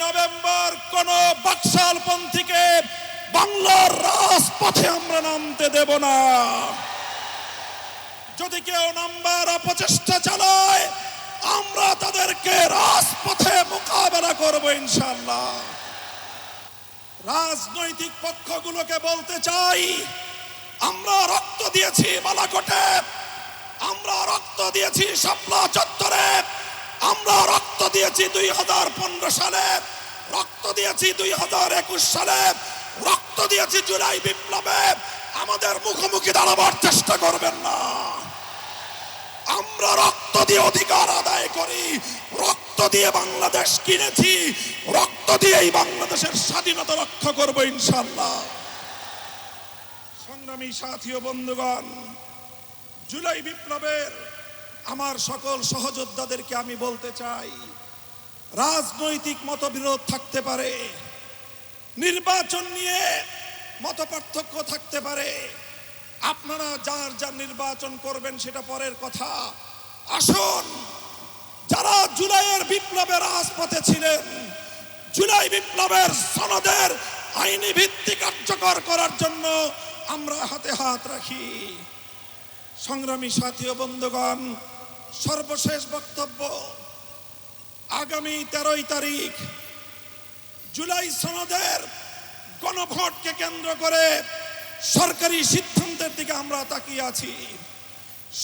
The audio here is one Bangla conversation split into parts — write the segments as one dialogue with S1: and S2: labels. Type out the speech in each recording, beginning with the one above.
S1: নভেম্বর কোন বাকশালপন্থীকে বাংলার রাজপথে আমরা নামতে দেব না। যদি কেউ নামবার অপচেষ্টা চালায় আমরা তাদেরকে রাজপথে মোকাবেলা করব ইনশাআল্লাহ। রাজনৈতিক পক্ষগুলোকে বলতে চাই, আমরা রক্ত দিয়েছি বালাকোটে, আমরা রক্ত দিয়েছি শাপলা চত্বরে, আমরা রক্ত দিয়েছি 2015 সালে, রক্ত দিয়েছি 2021 সালে, রক্ত দিয়েছি জুলাই বিপ্লবে। আমাদের মুখোমুখি দাঁড়াবার চেষ্টা করবেন না। আমরা রক্ত দিয়ে অধিকার আদায় করি, রক্ত দিয়ে বাংলাদেশ কিনেছি, রক্ত দিয়েই বাংলাদেশের স্বাধীনতা রক্ষা করব ইনশাআল্লাহ। সংগ্রামী সাথী ও বন্ধুগণ, জুলাই বিপ্লবের আমার সকল সহযোদ্ধাদেরকে আমি বলতে চাই, রাজনৈতিক মতবিরোধ থাকতে পারে, নির্বাচন নিয়ে মতপার্থক্য থাকতে পারে, আপনারা যার যার নির্বাচন করবেন সেটা পরের কথা। আসুন, যারা জুলাইয়ের বিপ্লবের রাজপথে ছিলেন, জুলাই বিপ্লবের সনদের আইনি ভিত্তি কার্যকর করার জন্য আমরা হাতে হাত রাখি। সংগ্রামী সাথী ও বন্ধুগণ, সর্বশেষ বক্তব্য, আগামী 13 তারিখ জুলাই সনদের গণভোটকে কেন্দ্র করে সরকারি সিদ্ধান্তের দিকে আমরা তাকিয়ে আছি।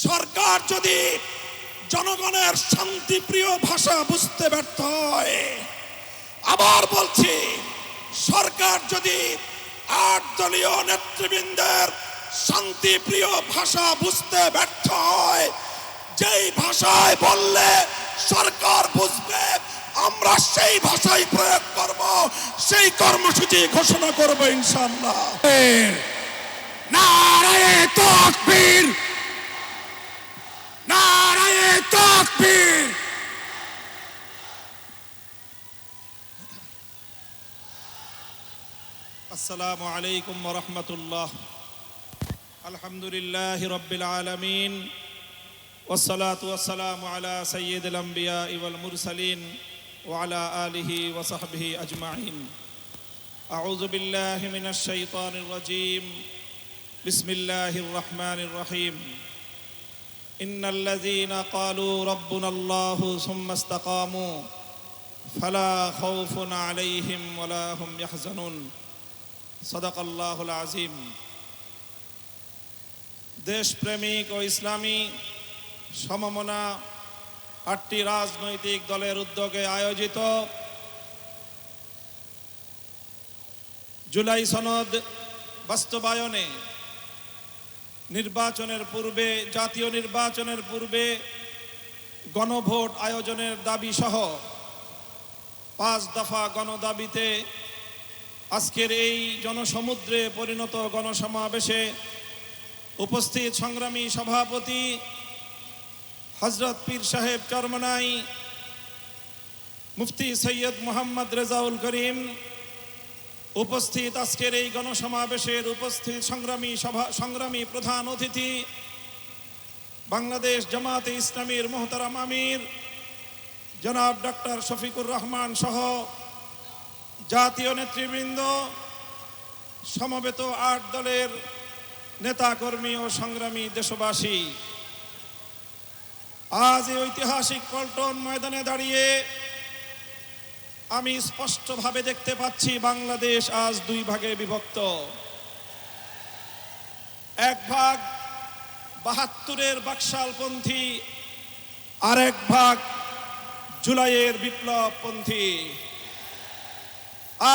S1: সরকার যদি জনগণের শান্তিপ্রিয় ভাষা বুঝতে ব্যর্থ হয়, আবার বলছি, সরকার যদি 8 দলীয় নেতৃবৃন্দের শান্তিপ্রিয় ভাষা বুঝতে ব্যর্থ হয়, যেই ভাষায় বললে সরকার বুঝবে আমরা সেই ভাষাই প্রয়োগ করব, সেই কর্মসূচি ঘোষণা করব ইনশাআল্লাহ।
S2: নারায়ে তাকবীর, নারায়ে তাকবীর।
S1: আসসালামু আলাইকুম ওয়া রাহমাতুল্লাহ। আলহামদুলিল্লাহি রাব্বিল আলামিন, ওয়াসসালাতু ওয়াসসালামু আলা সাইয়্যিদিল আমবিয়া ওয়াল মুরসালিন ওয়া আলা আলিহি ওয়া সাহবিহি আজমাইন। আউযু বিল্লাহি মিনাশ শাইতানির রাজীম। বিসমিল্লাহির রহমানির রহিম। ইন্নাল্লাযীনা ক্বালু রাব্বুনাল্লাহু সুম্মা ইসতাকামু ফালা খাউফুন আলাইহিম ওয়ালা হুম ইয়াহজানুন। সাদাকাল্লাহুল আযীম। দেশপ্রেমিক ও ইসলামী সমমনা 8টি রাজনৈতিক দলের উদ্যোগে আয়োজিত জুলাই সনদ বাস্তবায়নে নির্বাচনের পূর্বে, জাতীয় নির্বাচনের পূর্বে গণভোট আয়োজনের দাবি সহ 5 দফা গণদাবিতে আজকের এই জনসমুদ্রে পরিণত গণসমাবেশে উপস্থিত সংগ্রামী সভাপতি হযরত পীর সাহেব চরমনাই মুফতি সৈয়দ মোহাম্মদ রেজাউল করিম, উপস্থিত আজকের এই গণসমাবেশের উপস্থিত সংগ্রামী প্রধান অতিথি বাংলাদেশ জামাতে ইসলামীর মোহতারাম আমির জনাব ডক্টর শফিকুর রহমান সহ জাতীয় নেতৃবৃন্দ, সমবেত 8 দলের নেতাকর্মী ও সংগ্রামী দেশবাসী, আজ এই ঐতিহাসিক পল্টন ময়দানে দাঁড়িয়ে আমি স্পষ্টভাবে দেখতে পাচ্ছি বাংলাদেশ আজ 2 ভাগে বিভক্ত। এক ভাগ 72-এর বাকশালপন্থী, আর এক ভাগ জুলাইয়ের বিপ্লবপন্থী।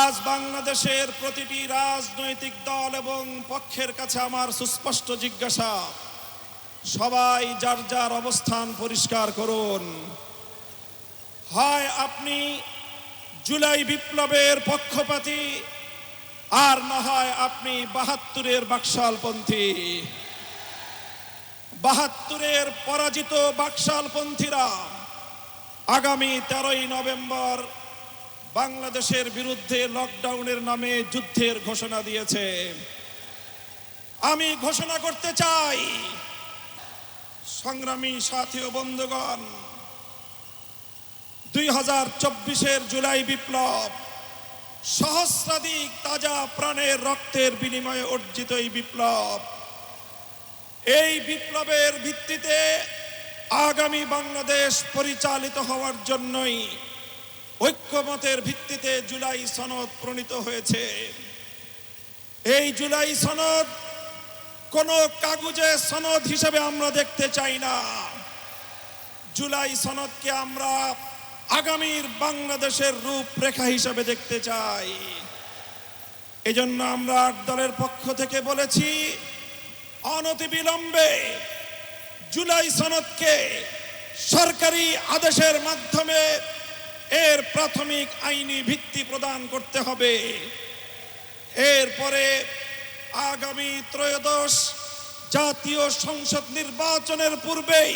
S1: আজ বাংলাদেশের প্রতিটি রাজনৈতিক দল এবং পক্ষের কাছে আমার সুস্পষ্ট জিজ্ঞাসা, সবাই যার যার অবস্থান পরিষ্কার করুন। হয় আপনি জুলাই বিপ্লবের পক্ষপাতী, আর না হয় আপনি 72-এর বাকশালপন্থী। 72-এর পরাজিত বাকশালপন্থীরা আগামী 13 নভেম্বর বাংলাদেশের বিরুদ্ধে লকডাউনের নামে যুদ্ধের ঘোষণা দিয়েছে। আমি ঘোষণা করতে চাই, সংগ্রামী সাথী ও বন্ধুগণ, 2024-এর জুলাই বিপ্লব সহস্রাধিক তাজা প্রাণের রক্তের বিনিময়ে অর্জিত এই বিপ্লব, এই বিপ্লবের ভিত্তিতে আগামী বাংলাদেশ পরিচালিত হওয়ার জন্যই ঐক্যমতের ভিত্তিতে জুলাই সনদ প্রণীত হয়েছে। এই জুলাই সনদ কোনো কাগজে সনদ হিসেবে আমরা দেখতে চাই না। জুলাই সনদকে আমরা আগামীর বাংলাদেশের রূপরেখা হিসেবে দেখতে চাই। এজন্য আমরা ৮ দলের পক্ষ থেকে বলেছি, অনতিবিলম্বে জুলাই সনদকে সরকারি আদেশের মাধ্যমে এর প্রাথমিক আইনি ভিত্তি প্রদান করতে হবে। এরপরে আগামী ত্রয়োদশ জাতীয় সংসদ নির্বাচনের পূর্বেই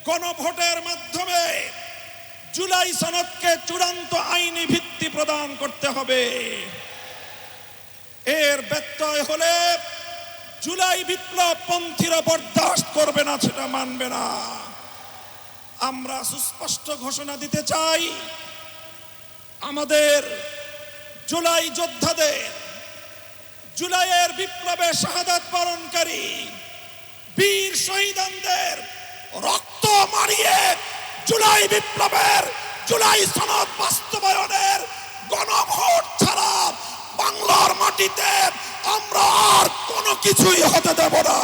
S1: গণভোটের মাধ্যমে জুলাই সনদকে চূড়ান্ত আইনি ভিত্তি প্রদান করতে হবে। এর ব্যত্যয় হলে জুলাই বিপ্লব পন্থীরা বরদাস্ত করবে না, সেটা মানবে না। আমরা সুস্পষ্ট ঘোষণা দিতে চাই, আমাদের জুলাই যোদ্ধাদের, জুলাইয়ের বিপ্লবে শাহাদাত বরণকারী বীর শহীদদের রক্ত মারিয়ে জুলাই বিপ্লবের, জুলাই সনদ বাস্তবায়নের গণভোট ছাড়া বাংলার মাটিতে আমরা আর কোনো কিছুই হতে দেব না।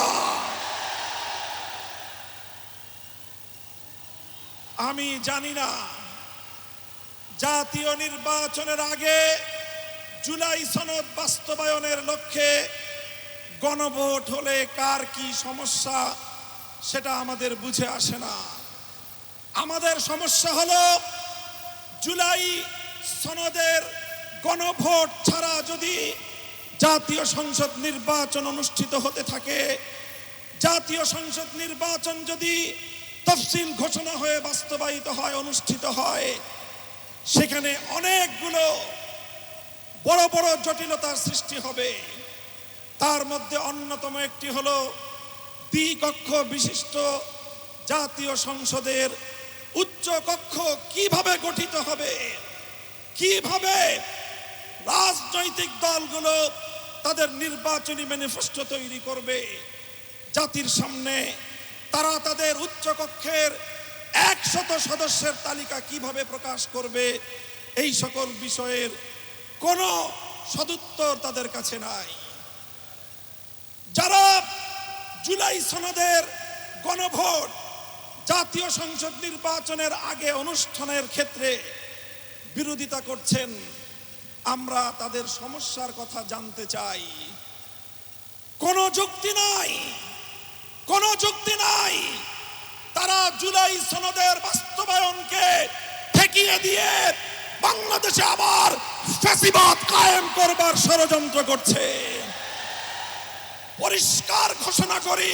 S1: আমি জানি না জাতীয় নির্বাচনের আগে জুলাই সনদ বাস্তবায়নের লক্ষ্যে গণভোট হলে কার কি সমস্যা, সেটা আমাদের বুঝে আসে না। আমাদের সমস্যা হলো জুলাই সনদের গণভোট ছাড়া যদি জাতীয় সংসদ নির্বাচন অনুষ্ঠিত হতে থাকে, জাতীয় সংসদ নির্বাচন যদি তফসিল ঘোষণা হয়ে বাস্তবায়িত হয়, অনুষ্ঠিত হয়, সেখানে অনেকগুলো বড় বড় জটিলতার সৃষ্টি হবে। তার মধ্যে অন্যতম একটি হলো দ্বিকক্ষ বিশিষ্ট জাতীয় সংসদের উচ্চ কক্ষ কিভাবে গঠিত হবে, কিভাবে রাজনৈতিক দলগুলো তাদের নির্বাচনী ম্যানিফেস্টো তৈরি করবে, জাতির সামনে তারা তাদের উচ্চ কক্ষের 100 সদস্যের তালিকা কিভাবে প্রকাশ করবে, এই সকল বিষয়ের কোনো সদুত্তর তাদের কাছে নাই। যারা জুলাই সনদের গণভোট জাতীয় সংসদ নির্বাচনের আগে অনুষ্ঠানের ক্ষেত্রে বিরোধিতা করছেন, আমরা তাদের সমস্যার কথা জানতে চাই। কোনো যুক্তি নাই, কোনো যুক্তি নাই। তারা জুলাই সনদের বাস্তবায়নকে ঠেকিয়ে দিয়ে বাংলাদেশে আবার ফ্যাসিবাদ কায়েম করবার ষড়যন্ত্র করছে। পরিষ্কার ঘোষণা করি,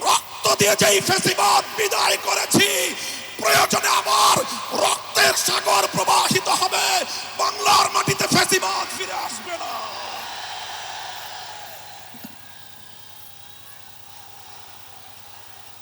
S1: রক্ত দিয়ে যেই ফ্যাসিবাদ বিদায় করেছি, প্রয়োজনে আবার রক্তের সাগর প্রবাহিত হবে, বাংলার মাটিতে ফ্যাসিবাদ